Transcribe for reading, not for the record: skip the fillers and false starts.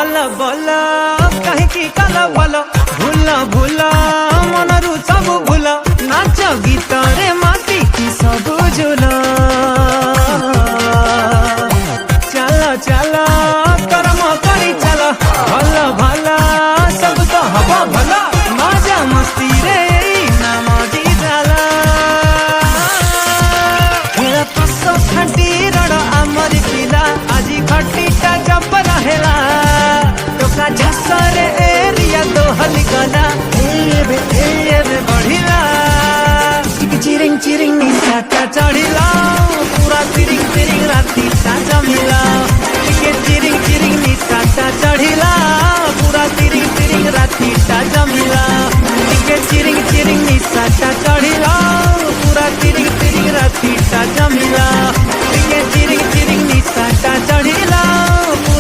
बल बल कहीं कल बल भूल भूल मनरु सब भूल नाच गीत रे माटी की सब झूल चल चल कर्म करी चल भल भल सब तो हब भल मजा मस्ती रे नाम दी जाला खेल पस खटी रड़ आमर पिला आज खटीटा जब रहेला टोका झसरे एरिया तो हली गला एबे बढ़िला चिरिंग चिरिंग निशा चढ़िला पूरा चिरिंग चिरिंग राती सा जमिला।